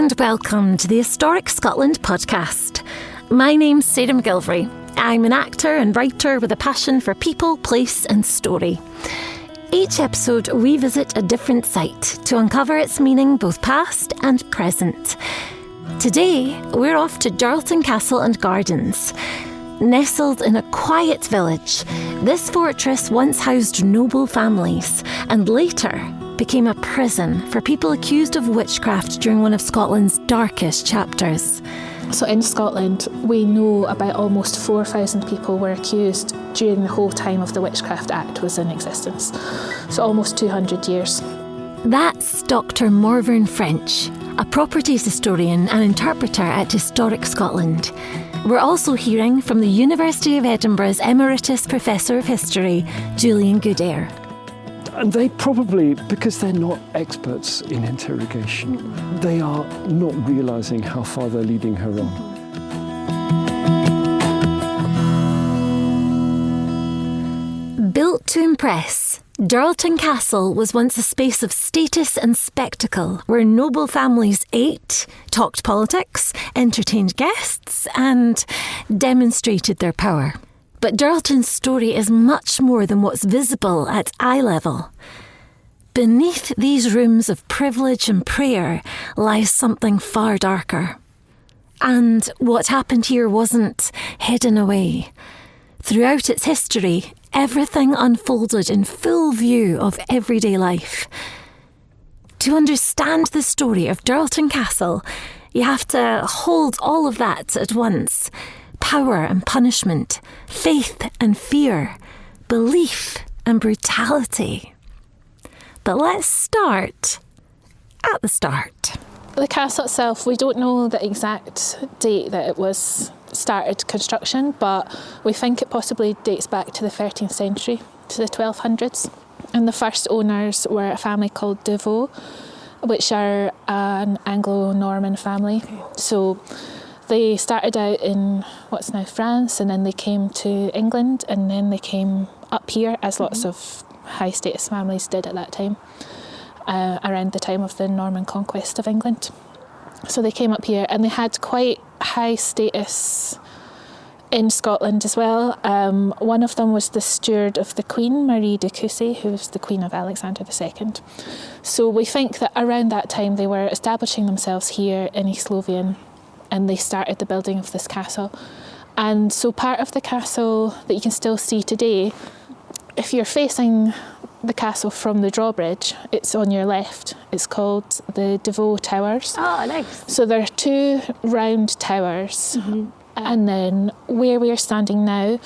and welcome to the Historic Scotland podcast. My name's Sarah McGilvray. I'm an actor and writer with a passion for people, place and story. Each episode we visit a different site to uncover its meaning both past and present. Today we're off to Dirleton Castle and Gardens. Nestled in a quiet village, this fortress once housed noble families and later became a prison for people accused of witchcraft during one of Scotland's darkest chapters. So in Scotland, we know about almost 4,000 people were accused during the whole time of the Witchcraft Act was in existence. So almost 200 years. That's Dr. Morvern French, a properties historian and interpreter at Historic Scotland. We're also hearing from the University of Edinburgh's Emeritus Professor of History, Julian Goodare. And they probably, because they're not experts in interrogation, they are not realising how far they're leading her on. Built to impress, Dirleton Castle was once a space of status and spectacle where noble families ate, talked politics, entertained guests and demonstrated their power. But Dirleton's story is much more than what's visible at eye level. Beneath these rooms of privilege and prayer lies something far darker. And what happened here wasn't hidden away. Throughout its history, everything unfolded in full view of everyday life. To understand the story of Dirleton Castle, you have to hold all of that at once. Power and punishment, faith and fear, belief and brutality. But let's start at the start. The castle itself, we don't know the exact date that it was started construction, but we think it possibly dates back to the 13th century, to the 1200s. And the first owners were a family called De Vaux, which are an Anglo-Norman family. So they started out in what's now France, and then they came to England, and then they came up here, as lots of high status families did at that time, around the time of the Norman conquest of England. So they came up here and they had quite high status in Scotland as well. One of them was the steward of the Queen, Marie de Cossé, who was the Queen of Alexander II. So we think that around that time they were establishing themselves here in East Lothian, and they started the building of this castle. And so part of the castle that you can still see today, if you're facing the castle from the drawbridge, it's on your left. It's called the De Vaux Towers. Oh, nice. So there are two round towers. And then where we are standing now,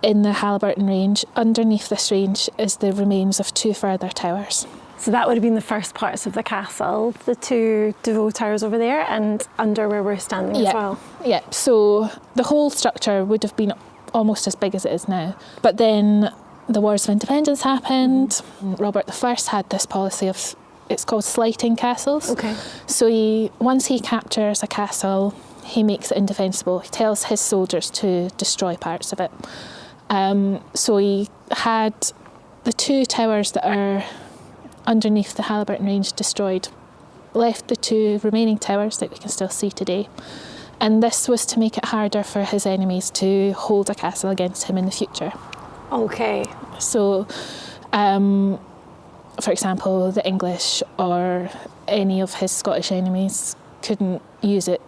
in the Halliburton Range, underneath this range is the remains of two further towers. So that would have been the first parts of the castle, the two De Vaux towers over there and under where we're standing as well. Yeah, so the whole structure would have been almost as big as it is now. But then the Wars of Independence happened. Robert I had this policy of, it's called slighting castles. Okay. So once he captures a castle, he makes it indefensible. He tells his soldiers to destroy parts of it. So he had the two towers that are underneath the Halliburton Range destroyed, left the two remaining towers that we can still see today. And this was to make it harder for his enemies to hold a castle against him in the future. Okay. So, for example, the English or any of his Scottish enemies couldn't use it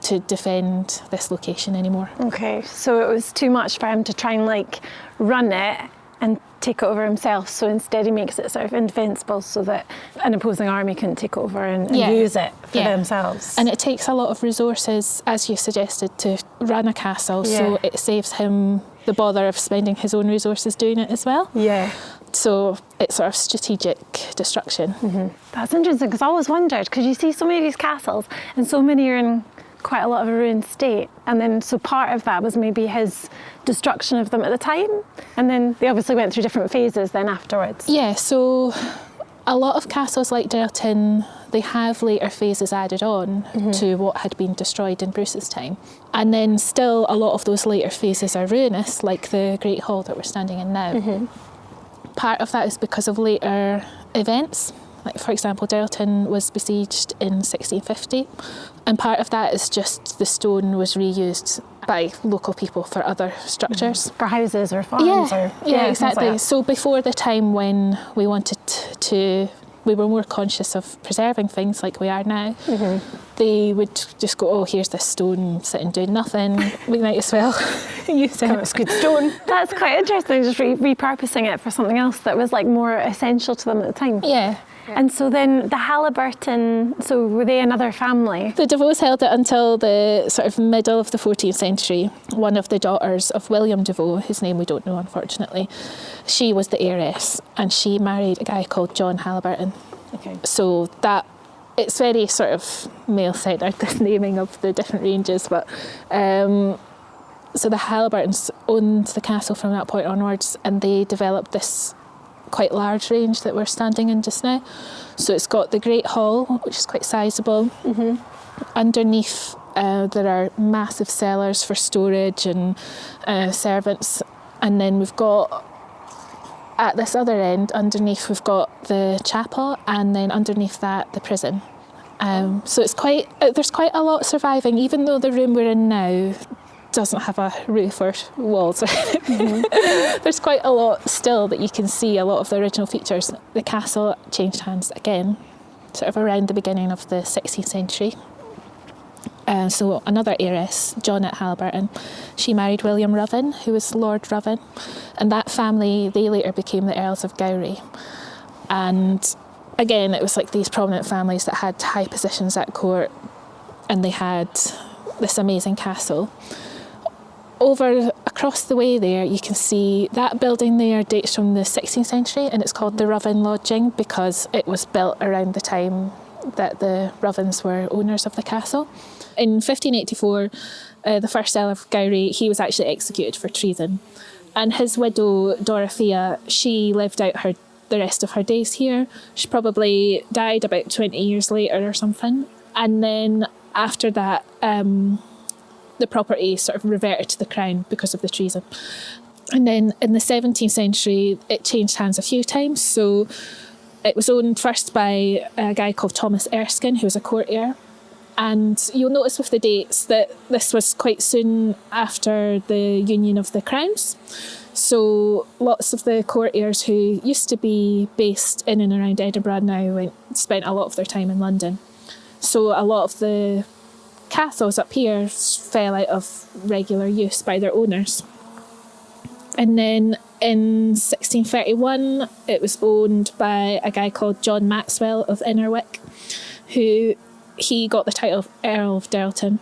to defend this location anymore. Okay, so it was too much for him to try and run it and take it over himself, so instead he makes it sort of indefensible so that an opposing army can take over and use it for themselves. And it takes a lot of resources, as you suggested, to run a castle, so it saves him the bother of spending his own resources doing it as well. Yeah. So it's sort of strategic destruction. That's interesting, because I always wondered, because you see so many of these castles and so many are in quite a lot of a ruined state, and then so part of that was maybe his destruction of them at the time, and then they obviously went through different phases then afterwards. Yeah, so a lot of castles like Dirleton, they have later phases added on to what had been destroyed in Bruce's time, and then still a lot of those later phases are ruinous, like the Great Hall that we're standing in now. Part of that is because of later events. Like, for example, Dirleton was besieged in 1650, and part of that is just the stone was reused by local people for other structures. For houses or farms? Yeah, exactly. So before the time when we we were more conscious of preserving things like we are now, they would just go, oh, here's this stone sitting doing nothing, we might as well use it. It's good stone. That's quite interesting, just repurposing it for something else that was like more essential to them at the time. Yeah. And so then the Halliburton, so were they another family? The Devoes held it until the sort of middle of the 14th century. One of the daughters of William Devoe, whose name we don't know unfortunately, she was the heiress, and she married a guy called John Halliburton. Okay. So that, it's very sort of male-centred, this naming of the different ranges, but so the Halliburtons owned the castle from that point onwards, and they developed this quite large range that we're standing in just now. So it's got the Great Hall, which is quite sizable. Underneath there are massive cellars for storage and servants, and then we've got, at this other end underneath, we've got the chapel, and then underneath that the prison. So it's quite, there's quite a lot surviving, even though the room we're in now doesn't have a roof or walls. There's quite a lot still that you can see, a lot of the original features. The castle changed hands again, sort of around the beginning of the 16th century. So another heiress, Janet Halliburton, she married William Ruthven, who was Lord Ruthven, and that family, they later became the Earls of Gowrie. And again, it was like these prominent families that had high positions at court, and they had this amazing castle. Across the way there, you can see that building there dates from the 16th century, and it's called the Ruthven Lodging because it was built around the time that the Ruthvens were owners of the castle. In 1584, the first Earl of Gowrie, he was actually executed for treason, and his widow Dorothea, she lived out the rest of her days here. She probably died about 20 years later or something, and then after that the property sort of reverted to the crown because of the treason. And then in the 17th century, it changed hands a few times. So it was owned first by a guy called Thomas Erskine, who was a courtier. And you'll notice with the dates that this was quite soon after the union of the crowns. So lots of the courtiers who used to be based in and around Edinburgh now spent a lot of their time in London. So a lot of the castles up here fell out of regular use by their owners. And then in 1631, it was owned by a guy called John Maxwell of Innerwick, who he got the title of Earl of Dirleton.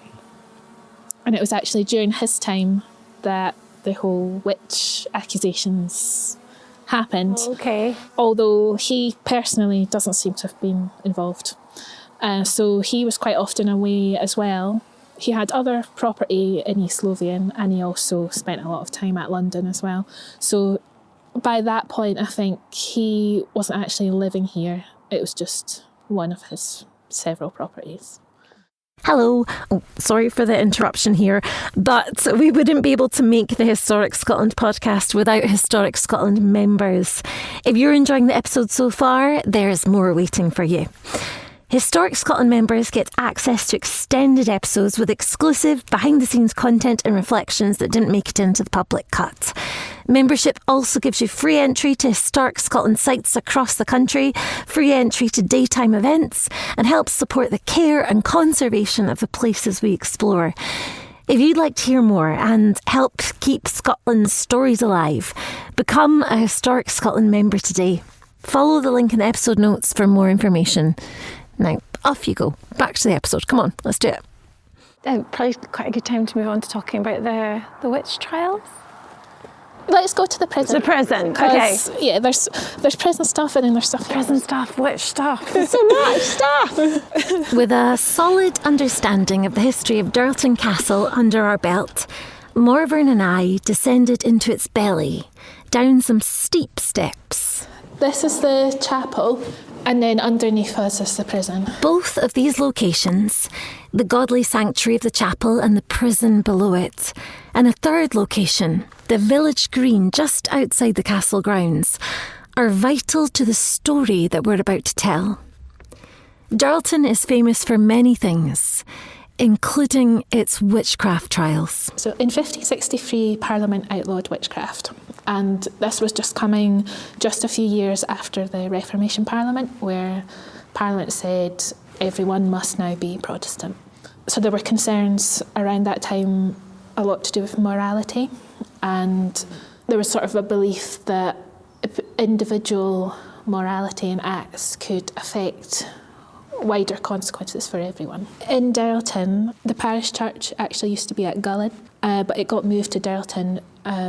And it was actually during his time that the whole witch accusations happened. Okay. Although he personally doesn't seem to have been involved. So he was quite often away as well. He had other property in East Lothian, and he also spent a lot of time at London as well. So by that point, I think he wasn't actually living here. It was just one of his several properties. Hello. Oh, sorry for the interruption here, but we wouldn't be able to make the Historic Scotland podcast without Historic Scotland members. If you're enjoying the episode so far, there's more waiting for you. Historic Scotland members get access to extended episodes with exclusive behind-the-scenes content and reflections that didn't make it into the public cut. Membership also gives you free entry to Historic Scotland sites across the country, free entry to daytime events, and helps support the care and conservation of the places we explore. If you'd like to hear more and help keep Scotland's stories alive, become a Historic Scotland member today. Follow the link in the episode notes for more information. Now, off you go. Back to the episode. Come on, let's do it. Probably quite a good time to move on to talking about the witch trials. Let's go to the prison. The prison, okay. Yeah, there's prison stuff, and then there's stuff. Prison stuff, witch stuff. There's so much stuff. With a solid understanding of the history of Dirleton Castle under our belt, Morvern and I descended into its belly, down some steep steps. This is the chapel, and then underneath us is the prison. Both of these locations, the godly sanctuary of the chapel and the prison below it, and a third location, the village green just outside the castle grounds, are vital to the story that we're about to tell. Dirleton is famous for many things, including its witchcraft trials. So in 1563, Parliament outlawed witchcraft. And this was just coming just a few years after the Reformation Parliament, where Parliament said everyone must now be Protestant. So there were concerns around that time, a lot to do with morality. And there was sort of a belief that individual morality and acts could affect wider consequences for everyone. In Dirleton, the parish church actually used to be at Gullen, but it got moved to Dirleton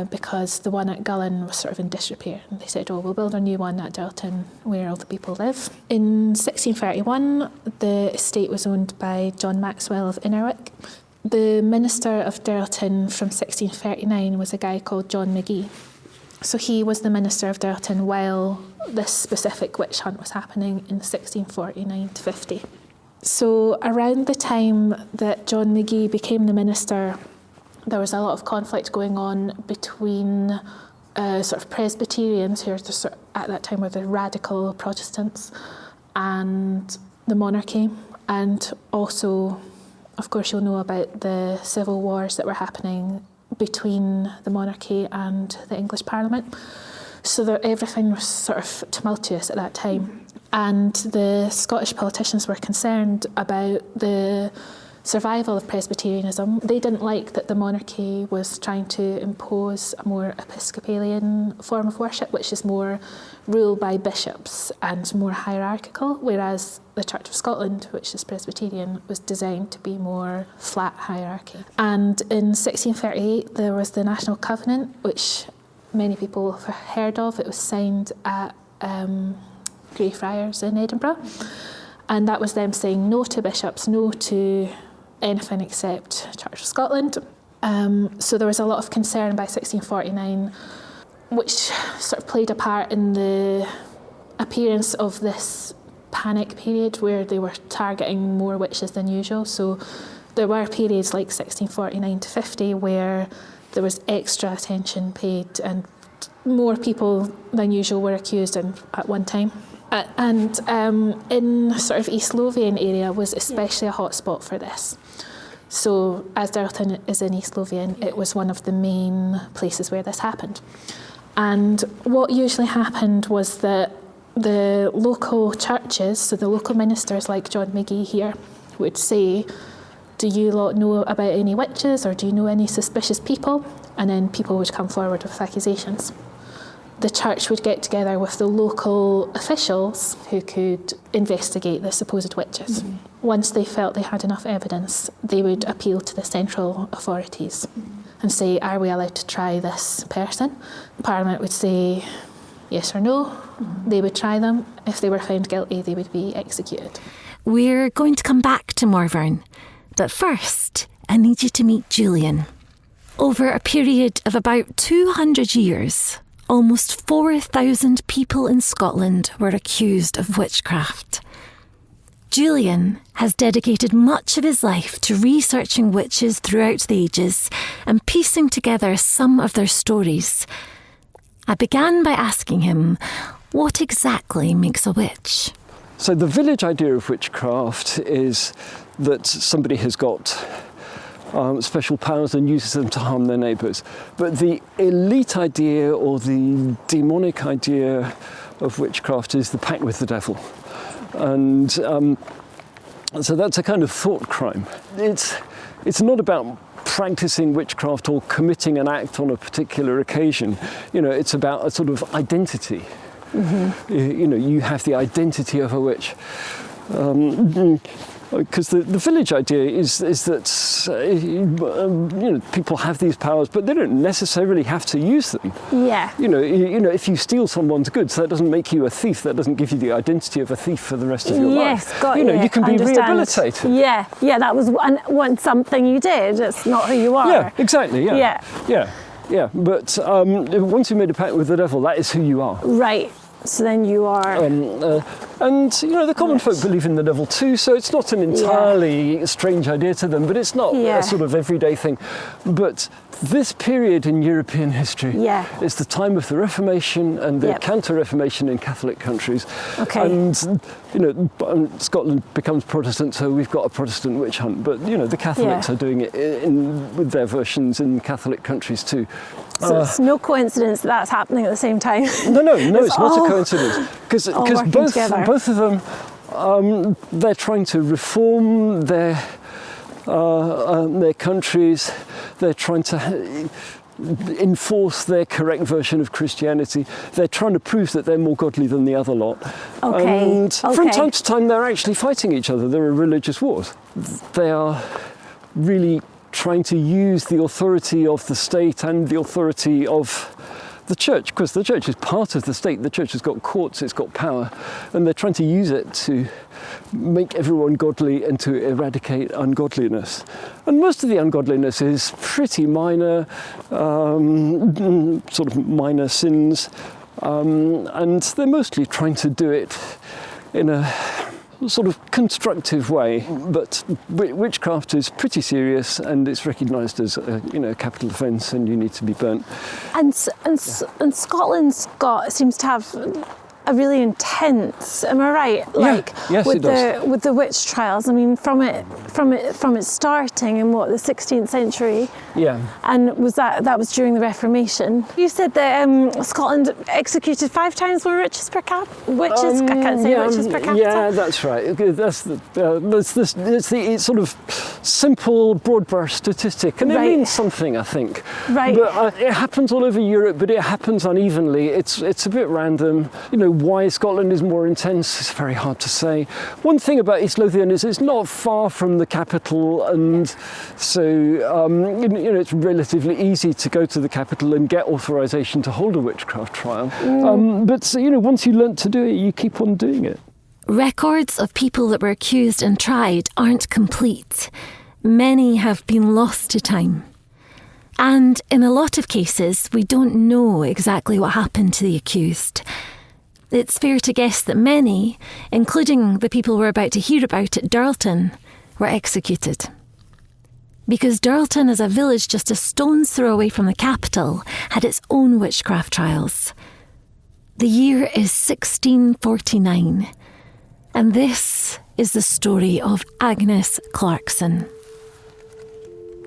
because the one at Gullen was sort of in disrepair. And they said, we'll build a new one at Dirleton where all the people live. In 1631, the estate was owned by John Maxwell of Innerwick. The minister of Dirleton from 1639 was a guy called John Magee. So he was the minister of Dirleton while this specific witch hunt was happening in 1649 to 50. So around the time that John Magee became the minister, there was a lot of conflict going on between sort of Presbyterians, who are at that time were the radical Protestants, and the monarchy, and also, of course, you'll know about the civil wars that were happening between the monarchy and the English Parliament. So everything was sort of tumultuous at that time. And the Scottish politicians were concerned about the survival of Presbyterianism. They didn't like that the monarchy was trying to impose a more Episcopalian form of worship, which is more rule by bishops and more hierarchical, whereas the Church of Scotland, which is Presbyterian, was designed to be more flat hierarchy. And in 1638, there was the National Covenant, which many people have heard of. It was signed at Greyfriars in Edinburgh. And that was them saying no to bishops, no to anything except Church of Scotland. So there was a lot of concern by 1649, which sort of played a part in the appearance of this panic period where they were targeting more witches than usual. So there were periods like 1649 to 50 where there was extra attention paid and more people than usual were accused at one time. And in sort of East Lothian area was especially a hot spot for this. So as Dirleton is in East Lothian, it was one of the main places where this happened. And what usually happened was that the local churches, so the local ministers like John Magee here, would say, do you lot know about any witches or do you know any suspicious people? And then people would come forward with accusations. The church would get together with the local officials who could investigate the supposed witches. Mm-hmm. Once they felt they had enough evidence, they would appeal to the central authorities and say, are we allowed to try this person? Parliament would say yes or no. Mm-hmm. They would try them. If they were found guilty, they would be executed. We're going to come back to Morvern, but first, I need you to meet Julian. Over a period of about 200 years, almost 4,000 people in Scotland were accused of witchcraft. Julian has dedicated much of his life to researching witches throughout the ages and piecing together some of their stories. I began by asking him, what exactly makes a witch? So the village idea of witchcraft is that somebody has got special powers and uses them to harm their neighbours. But the elite idea or the demonic idea of witchcraft is the pact with the devil. And so that's a kind of thought crime. It's not about practicing witchcraft or committing an act on a particular occasion. You know, it's about a sort of identity. Mm-hmm. You know, you have the identity of a witch. Because the village idea is that you know, people have these powers, but they don't necessarily have to use them. Yeah. You know, if you steal someone's goods, that doesn't make you a thief. That doesn't give you the identity of a thief for the rest of your life. Yes, got you. You can be rehabilitated. Yeah, that was something you did. It's not who you are. Yeah, exactly. Yeah. But once you made a pact with the devil, that is who you are. Right. So then you are... and, the common folk believe in the devil too, so it's not an entirely strange idea to them, but it's not a sort of everyday thing. But this period in European history is the time of the Reformation and the counter-Reformation in Catholic countries. Okay. And, Scotland becomes Protestant, so we've got a Protestant witch hunt, but, the Catholics are doing it with their versions in Catholic countries too. So it's no coincidence that's happening at the same time. No, it's not a coincidence. Because both of them, they're trying to reform their countries. They're trying to enforce their correct version of Christianity. They're trying to prove that they're more godly than the other lot. And from time to time, they're actually fighting each other. There are religious wars. They are really trying to use the authority of the state and the authority of the church, because the church is part of the state. The church has got courts, it's got power, and they're trying to use it to make everyone godly and to eradicate ungodliness. And most of the ungodliness is pretty minor, sort of minor sins, and they're mostly trying to do it in a sort of constructive way, but witchcraft is pretty serious, and it's recognised as a capital offence, and you need to be burnt. And Scotland's seems to have a really intense. Am I right? Yes, it does. With the witch trials. I mean, from its starting in the 16th century. Yeah. And that was during the Reformation. You said that Scotland executed 5 times more witches per capita. Witches per capita. Yeah, that's right. That's the sort of simple broad brush statistic, and it means something, I think. Right. But it happens all over Europe, but it happens unevenly. It's a bit random. Why Scotland is more intense, it's very hard to say. One thing about East Lothian is it's not far from the capital, and so it's relatively easy to go to the capital and get authorisation to hold a witchcraft trial. But once you learnt to do it, you keep on doing it. Records of people that were accused and tried aren't complete. Many have been lost to time. And in a lot of cases, we don't know exactly what happened to the accused. It's fair to guess that many, including the people we're about to hear about at Dirleton, were executed. Because Dirleton, as a village just a stone's throw away from the capital, had its own witchcraft trials. The year is 1649, and this is the story of Agnes Clarkson.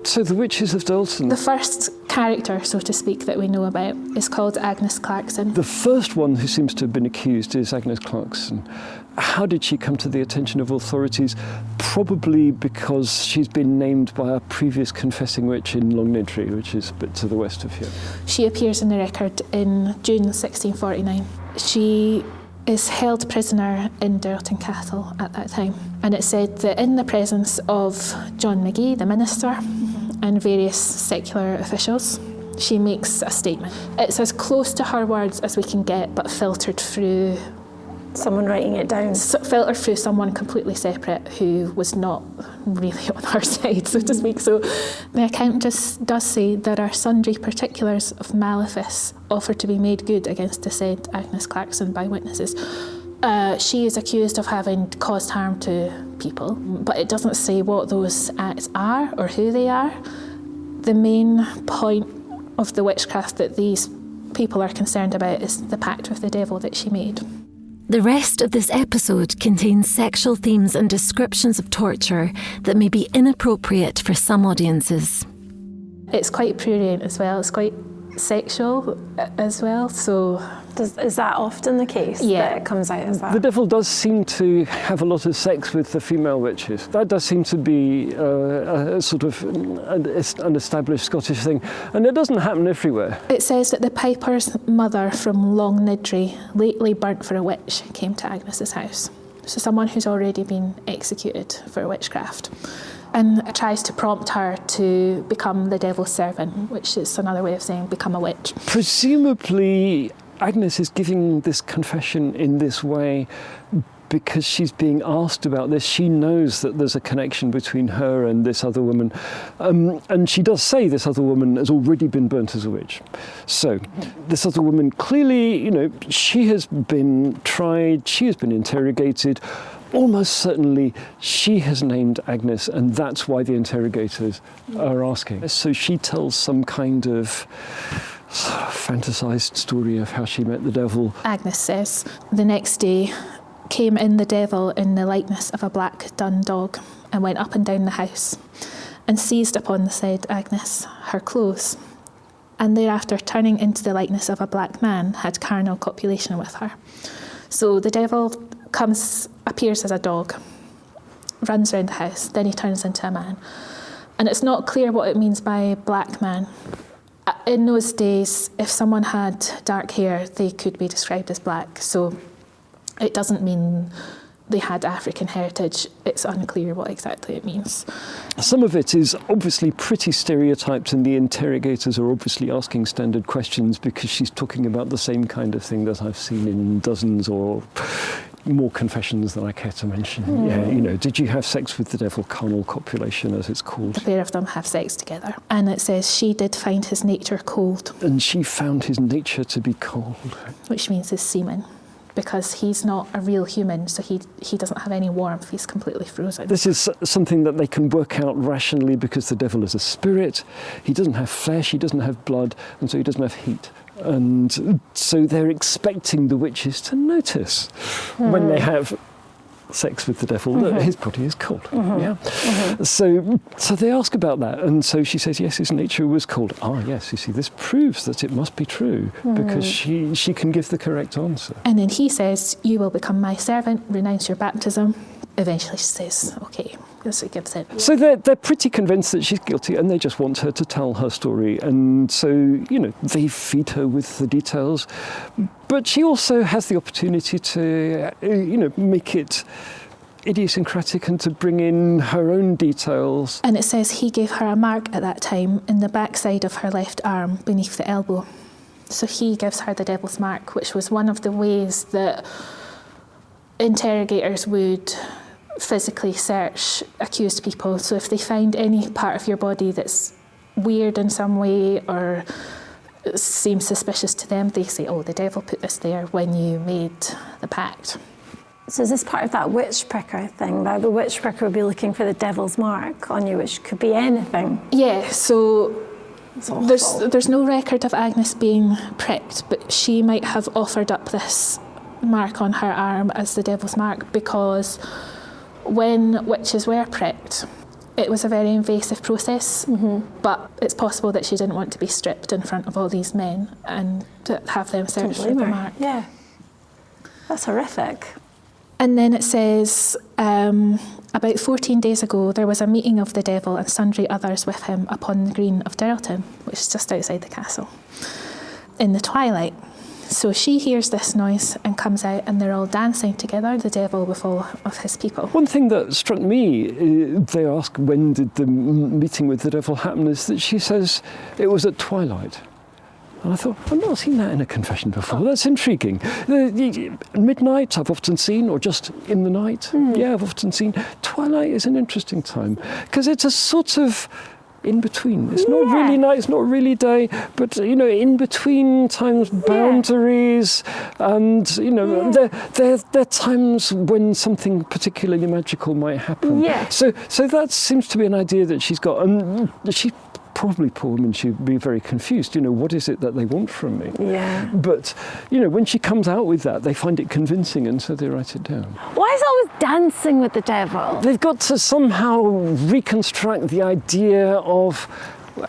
So the witches of Dirleton. The first character, so to speak, that we know about is called Agnes Clarkson. The first one who seems to have been accused is Agnes Clarkson. How did she come to the attention of authorities? Probably because she's been named by a previous confessing witch in Longnidrey, which is a bit to the west of here. She appears in the record in June 1649. She is held prisoner in Dirleton Castle at that time. And it's said that in the presence of John McGee, the minister, and various secular officials, she makes a statement. It's as close to her words as we can get, but filtered through someone writing it down. Filtered through someone completely separate who was not really on her side, so to speak. So the account just does say there are sundry particulars of malefice offered to be made good against the said Agnes Clarkson by witnesses. She is accused of having caused harm to people, but it doesn't say what those acts are or who they are. The main point of the witchcraft that these people are concerned about is the pact with the devil that she made. The rest of this episode contains sexual themes and descriptions of torture that may be inappropriate for some audiences. It's quite prurient as well, it's quite sexual as well, so... Is that often the case, that it comes out as that? The devil does seem to have a lot of sex with the female witches. That does seem to be a sort of an established Scottish thing, and it doesn't happen everywhere. It says that the piper's mother from Longnidrey, lately burnt for a witch, came to Agnes's house. So someone who's already been executed for witchcraft, and tries to prompt her to become the devil's servant, which is another way of saying become a witch. Presumably Agnes is giving this confession in this way because she's being asked about this, she knows that there's a connection between her and this other woman. And she does say this other woman has already been burnt as a witch. So this other woman, clearly, she has been tried, she has been interrogated. Almost certainly she has named Agnes, and that's why the interrogators are asking. So she tells some kind of fantasized story of how she met the devil. Agnes says, the next day came in the devil in the likeness of a black dun dog, and went up and down the house, and seized upon the said Agnes, her clothes, and thereafter turning into the likeness of a black man, had carnal copulation with her. So the devil appears as a dog, runs around the house, then he turns into a man. And it's not clear what it means by black man. In those days, if someone had dark hair, they could be described as black. So it doesn't mean they had African heritage. It's unclear what exactly it means. Some of it is obviously pretty stereotyped, and the interrogators are obviously asking standard questions because she's talking about the same kind of thing that I've seen in dozens or more confessions than I care to mention. Yeah, did you have sex with the devil? Carnal copulation, as it's called. The pair of them have sex together. And it says she did find his nature cold. And she found his nature to be cold. Which means his semen. Because he's not a real human, so he doesn't have any warmth, he's completely frozen. This is something that they can work out rationally because the devil is a spirit. He doesn't have flesh, he doesn't have blood, and so he doesn't have heat. And so they're expecting the witches to notice when they have sex with the devil that his body is cold. So they ask about that, and so she says yes, his nature was cold. Yes, you see, this proves that it must be true because she can give the correct answer. And then he says, you will become my servant, renounce your baptism. Eventually she says, okay, so he gives it. So they're pretty convinced that she's guilty, and they just want her to tell her story. And so, they feed her with the details. But she also has the opportunity to, make it idiosyncratic and to bring in her own details. And it says he gave her a mark at that time in the backside of her left arm beneath the elbow. So he gives her the devil's mark, which was one of the ways that interrogators would physically search accused people. So if they find any part of your body that's weird in some way or seems suspicious to them, they say, the devil put this there when you made the pact. So is this part of that witch pricker thing, that the witch pricker would be looking for the devil's mark on you, which could be anything? Yeah, so there's no record of Agnes being pricked, but she might have offered up this mark on her arm as the devil's mark because when witches were pricked, it was a very invasive process, but it's possible that she didn't want to be stripped in front of all these men and to have them search for the mark. Yeah, that's horrific. And then it says, about 14 days ago, there was a meeting of the devil and sundry others with him upon the green of Dirleton, which is just outside the castle, in the twilight. So she hears this noise and comes out, and they're all dancing together, the devil with all of his people. One thing that struck me, they ask when did the meeting with the devil happen, is that she says it was at twilight. And I thought, I've not seen that in a confession before. That's intriguing. Midnight I've often seen, or just in the night. Yeah, I've often seen. Twilight is an interesting time because it's a sort of in between. It's not really night, it's not really day, but in between times, boundaries, and there are times when something particularly magical might happen. Yeah. So that seems to be an idea that she's got, and she probably, poor woman, she'd be very confused. What is it that they want from me? Yeah. But when she comes out with that, they find it convincing, and so they write it down. Why is it always dancing with the devil? They've got to somehow reconstruct the idea of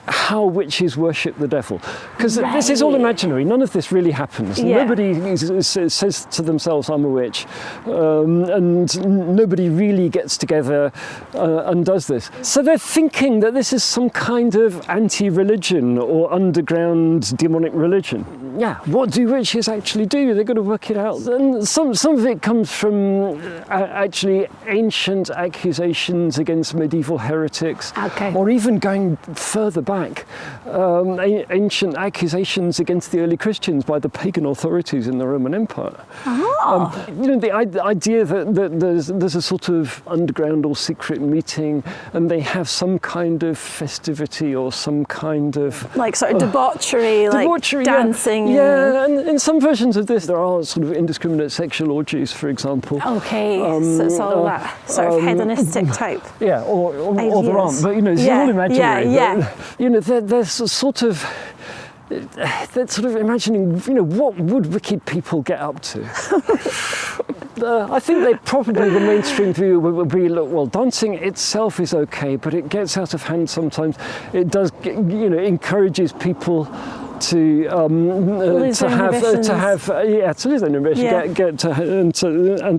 how witches worship the devil, because this is all imaginary. None of this really happens. Nobody says to themselves, I'm a witch, and nobody really gets together and does this. So they're thinking that this is some kind of anti-religion or underground demonic religion. Yeah, what do witches actually do? They've got to work it out. And some of it comes from actually ancient accusations against medieval heretics, or even going further further back, ancient accusations against the early Christians by the pagan authorities in the Roman Empire. The idea that there's a sort of underground or secret meeting, and they have some kind of festivity or some kind of like sort of debauchery, like dancing. Yeah, and in some versions of this, there are sort of indiscriminate sexual orgies, for example. Okay, so it's all that sort of hedonistic type. Yeah, or there aren't, but it's all imaginary. Yeah. But, there's a sort of. They're sort of imagining, what would wicked people get up to? I think the mainstream view would be, look, well, dancing itself is okay, but it gets out of hand sometimes. It does, encourages people to lose their inhibitions, and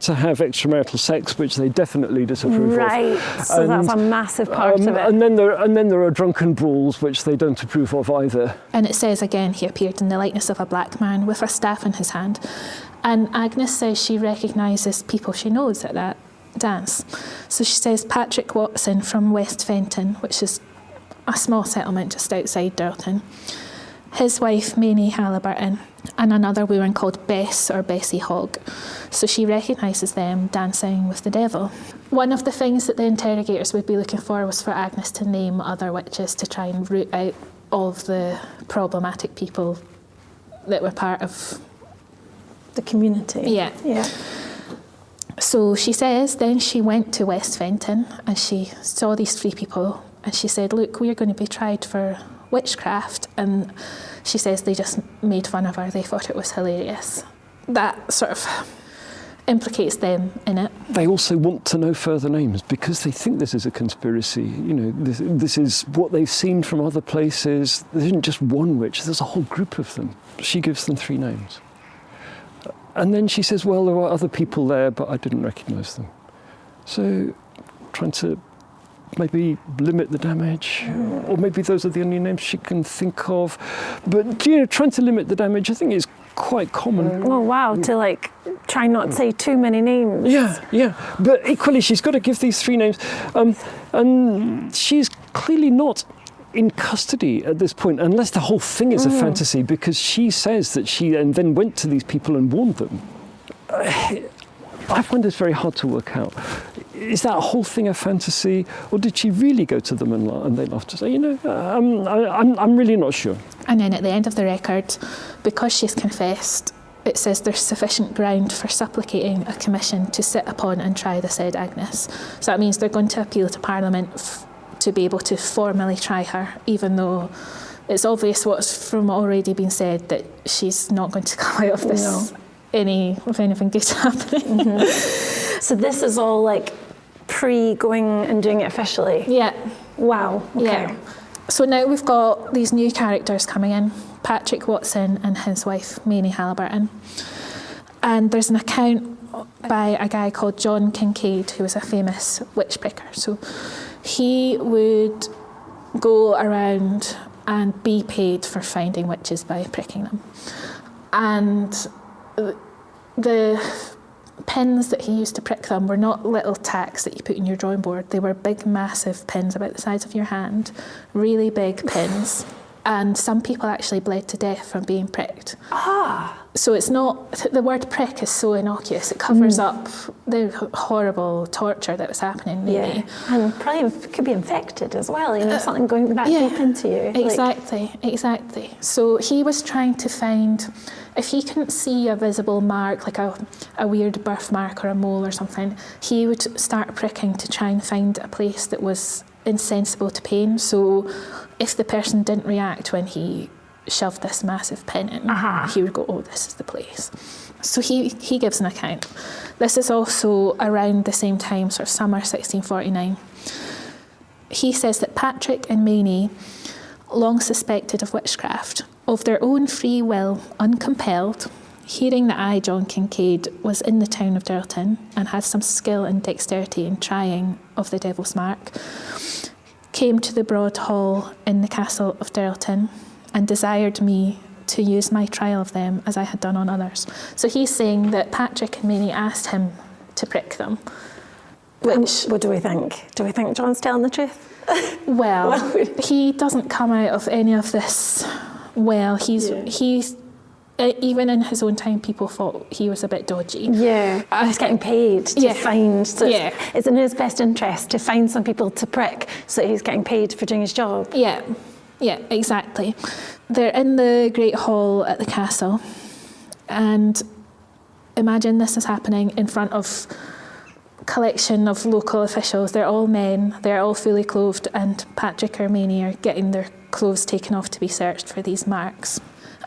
to have extramarital sex, which they definitely disapprove of. Right, so that's a massive part of it. And then there are drunken brawls, which they don't approve of either. And it says again, he appeared in the likeness of a black man with a staff in his hand. And Agnes says she recognises people she knows at that dance. So she says Patrick Watson from West Fenton, which is a small settlement just outside Dirleton, his wife Mamie Halliburton, and another woman called Bess or Bessie Hogg. So she recognises them dancing with the devil. One of the things that the interrogators would be looking for was for Agnes to name other witches to try and root out all of the problematic people that were part of the community. Yeah. So she says then she went to West Fenton and she saw these three people and she said, look, we're going to be tried for witchcraft, and she says they just made fun of her. They thought it was hilarious. That sort of implicates them in it. They also want to know further names because they think this is a conspiracy. This is what they've seen from other places. There isn't just one witch, there's a whole group of them. She gives them 3 names. And then she says, well, there are other people there, but I didn't recognise them. So trying to maybe limit the damage, or maybe those are the only names she can think of. But trying to limit the damage, I think, is quite common. Oh wow! To try not to say too many names. Yeah. But equally, she's got to give these 3 names, and she's clearly not in custody at this point, unless the whole thing is a fantasy, because she says that she then went to these people and warned them. I find this very hard to work out. Is that whole thing a fantasy, or did she really go to them and they laughed to say, I'm really not sure. And then at the end of the record, because she's confessed, it says there's sufficient ground for supplicating a commission to sit upon and try the said Agnes. So that means they're going to appeal to Parliament to be able to formally try her, even though it's obvious what's from already been said, that she's not going to come out of this with anything good happening. So this is all pre-going and doing it officially? Yeah. Wow, okay. Yeah. So now we've got these new characters coming in, Patrick Watson and his wife, Mamie Halliburton. And there's an account by a guy called John Kincaid, who was a famous witch picker. So he would go around and be paid for finding witches by pricking them. And the pins that he used to prick them were not little tacks that you put in your drawing board. They were big, massive pins about the size of your hand, really big pins. And some people actually bled to death from being pricked. So it's not, the word prick is so innocuous, it covers up the horrible torture that was happening, maybe. Yeah. And probably could be infected as well, something going back deep into you. Exactly. So he was trying to find, if he couldn't see a visible mark, like a weird birthmark or a mole or something, he would start pricking to try and find a place that was insensible to pain. So if the person didn't react when he shoved this massive pin in, he would go, oh, this is the place. So he gives an account. This is also around the same time, sort of summer 1649. He says that Patrick and Mamie, long suspected of witchcraft, of their own free will, uncompelled, hearing that I, John Kincaid, was in the town of Dirleton and had some skill and dexterity in trying of the devil's mark, came to the broad hall in the castle of Dirleton and desired me to use my trial of them as I had done on others. So he's saying that Patrick and Mamie asked him to prick them, What do we think? Do we think John's telling the truth? Well, he doesn't come out of any of this well. He's even in his own time, people thought he was a bit dodgy. Yeah, he's getting paid to find. So it's in his best interest to find some people to prick, so that he's getting paid for doing his job. Yeah, exactly. They're in the Great Hall at the castle, and imagine this is happening in front of a collection of local officials. They're all men, they're all fully clothed, and Patrick or Maney are getting their clothes taken off to be searched for these marks.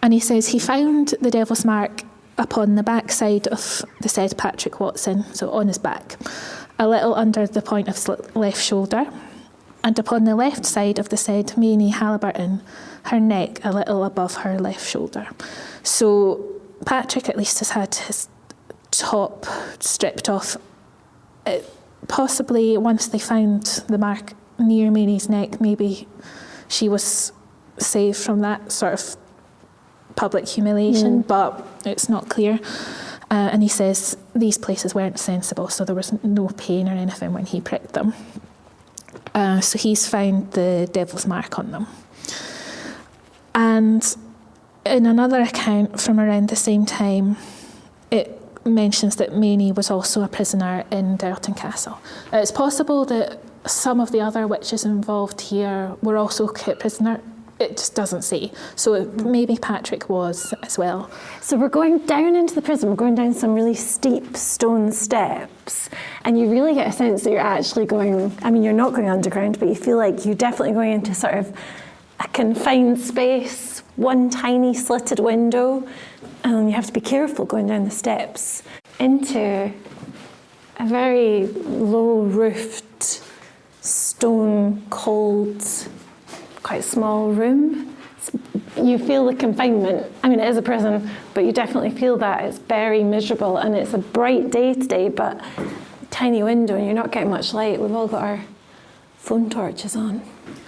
And he says he found the devil's mark upon the backside of the said Patrick Watson, so on his back, a little under the point of his left shoulder, and upon the left side of the said Maney Halliburton, her neck a little above her left shoulder. So Patrick at least has had his top stripped off. Possibly once they found the mark near Maney's neck, maybe she was saved from that sort of public humiliation, but it's not clear. And he says these places weren't sensible, so there was no pain or anything when he pricked them. So he's found the devil's mark on them. And in another account from around the same time, it mentions that Maney was also a prisoner in Dirleton Castle. It's possible that some of the other witches involved here were also kept prisoner. It just doesn't say. So maybe Patrick was as well. So we're going down into the prison, we're going down some really steep stone steps, and you really get a sense that you're actually going, I mean, you're not going underground, but you feel like you're definitely going into sort of a confined space, one tiny slitted window, and you have to be careful going down the steps into a very low-roofed, stone, cold, quite small room. You feel the confinement. I mean, it is a prison, but you definitely feel that. It's very miserable, and it's a bright day today, but tiny window, and you're not getting much light. We've all got our phone torches on.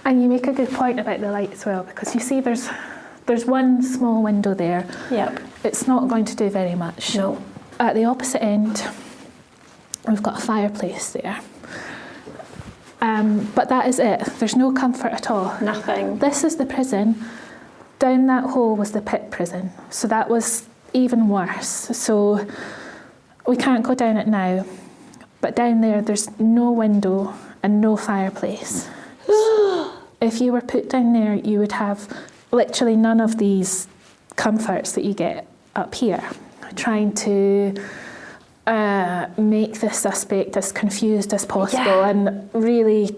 And you make a good point about the light as well, because you see there's one small window there. Yep. It's not going to do very much. No. At the opposite end, we've got a fireplace there. But that is it. There's no comfort at all. Nothing. This is the prison. Down that hole was the pit prison. So that was even worse. So we can't go down it now. But down there, there's no window and no fireplace. If you were put down there, you would have literally none of these comforts that you get up here. Trying to make the suspect as confused as possible and really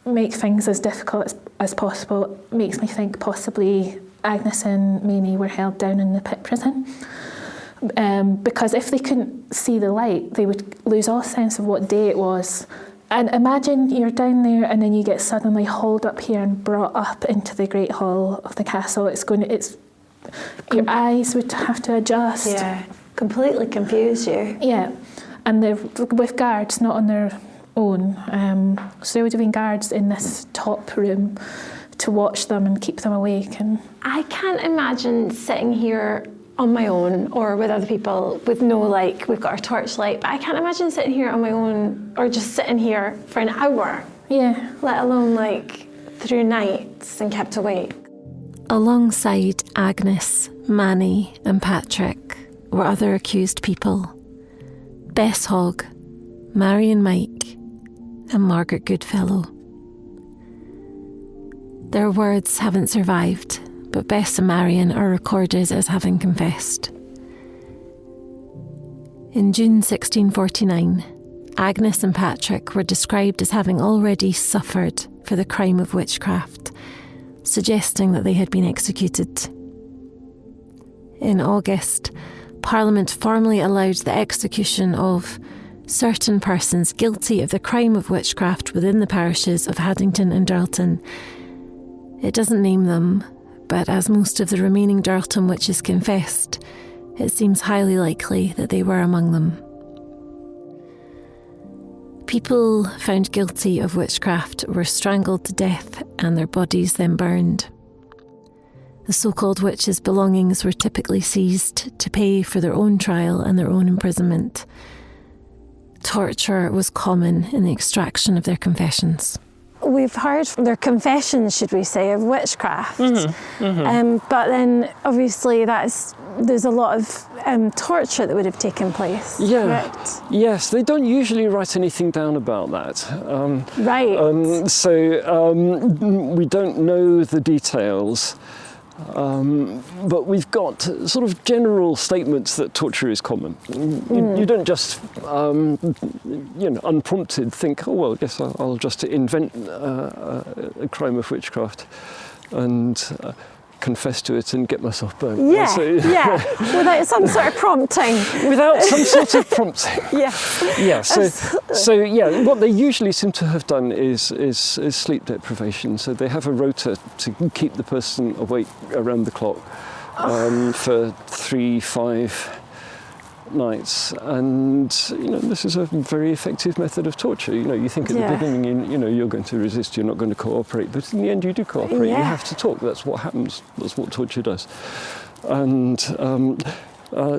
make things as difficult as possible. Makes me think possibly Agnes and Maney were held down in the pit prison. Because if they couldn't see the light, they would lose all sense of what day it was. And imagine you're down there and then you get suddenly hauled up here and brought up into the Great Hall of the castle. Your eyes would have to adjust. Yeah, completely confuse you. Yeah, and they're with guards, not on their own. So there would have been guards in this top room to watch them and keep them awake. And I can't imagine sitting here on my own or with other people with no, like, we've got our torchlight, but I can't imagine sitting here on my own or just sitting here for an hour. Yeah. Let alone like through nights and kept awake. Alongside Agnes, Manny and Patrick were other accused people. Bess Hogg, Marion Mike and Margaret Goodfellow. Their words haven't survived, but Bess and Marion are recorded as having confessed. In June 1649, Agnes and Patrick were described as having already suffered for the crime of witchcraft, suggesting that they had been executed. In August, Parliament formally allowed the execution of certain persons guilty of the crime of witchcraft within the parishes of Haddington and Dirleton. It doesn't name them, but as most of the remaining Dirleton witches confessed, it seems highly likely that they were among them. People found guilty of witchcraft were strangled to death and their bodies then burned. The so-called witches' belongings were typically seized to pay for their own trial and their own imprisonment. torture was common in the extraction of their confessions? We've heard their confessions, should we say, of witchcraft. But then obviously there's a lot of torture that would have taken place. Yeah. Correct? Yes, they don't usually write anything down about that. Right. So we don't know the details. But we've got sort of general statements that torture is common. You don't just, unprompted think, oh, well, I guess I'll just invent a crime of witchcraft and confess to it and get myself burnt. Without some sort of prompting. Without some sort of prompting. What they usually seem to have done is sleep deprivation. So they have a rota to keep the person awake around the clock for 3-5 nights, and this is a very effective method of torture. You think at the beginning, you're going to resist, you're not going to cooperate, but in the end you do cooperate. You have to talk. That's what happens. That's what torture does. And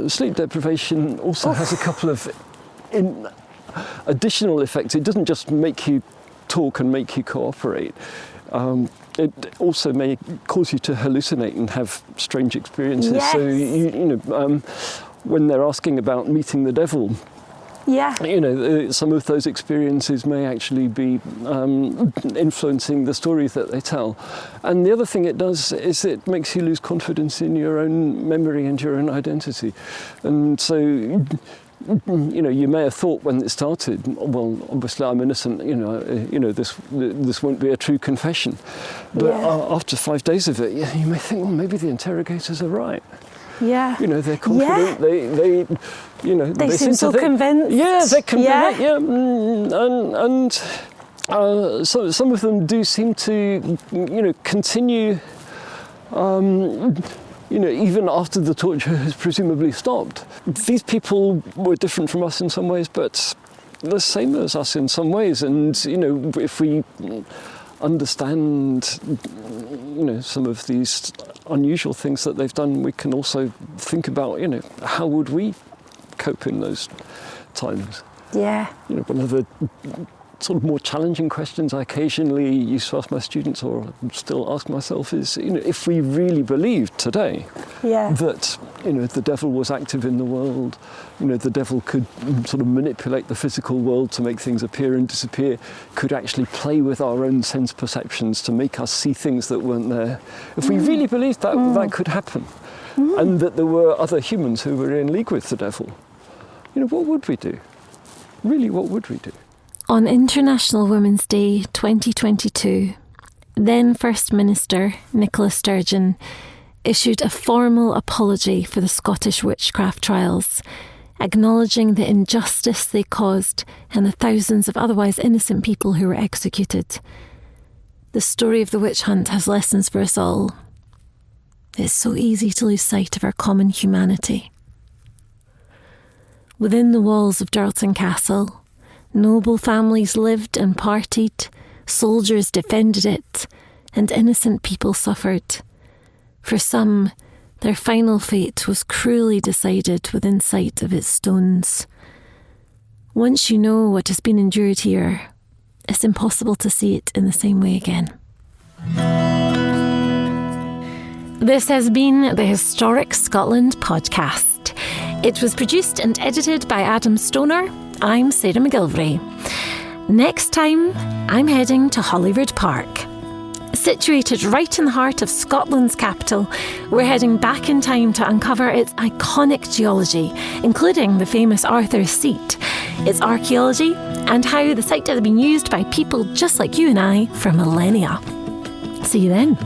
sleep deprivation also has a couple of additional effects. It doesn't just make you talk and make you cooperate. It also may cause you to hallucinate and have strange experiences. Yes. So when they're asking about meeting the devil, some of those experiences may actually be influencing the stories that they tell. And the other thing it does is it makes you lose confidence in your own memory and your own identity. And so, you may have thought when it started, well, obviously I'm innocent, this won't be a true confession. But after 5 days of it, you may think, well, maybe the interrogators are right. Yeah. They're confident. They seem so convinced. Yeah, they're convinced. And so some of them do seem to, continue. Even after the torture has presumably stopped. These people were different from us in some ways, but the same as us in some ways. And if we understand, some of these unusual things that they've done, we can also think about, how would we cope in those times? Yeah. One of the sort of more challenging questions I occasionally used to ask my students, or still ask myself, is, if we really believed today that, the devil was active in the world, the devil could sort of manipulate the physical world to make things appear and disappear, could actually play with our own sense perceptions to make us see things that weren't there. If we really believed that that could happen, and that there were other humans who were in league with the devil, what would we do? Really, what would we do? On International Women's Day 2022, then First Minister Nicola Sturgeon issued a formal apology for the Scottish witchcraft trials, acknowledging the injustice they caused and the thousands of otherwise innocent people who were executed. The story of the witch hunt has lessons for us all. It's so easy to lose sight of our common humanity. Within the walls of Dirleton Castle, noble families lived and partied, soldiers defended it, and innocent people suffered. For some, their final fate was cruelly decided within sight of its stones. Once you know what has been endured here, it's impossible to see it in the same way again. This has been the Historic Scotland podcast. It was produced and edited by Adam Stoner. I'm Sarah McGilvray. Next time, I'm heading to Holyrood Park. Situated right in the heart of Scotland's capital, we're heading back in time to uncover its iconic geology, including the famous Arthur's Seat, its archaeology, and how the site has been used by people just like you and I for millennia. See you then.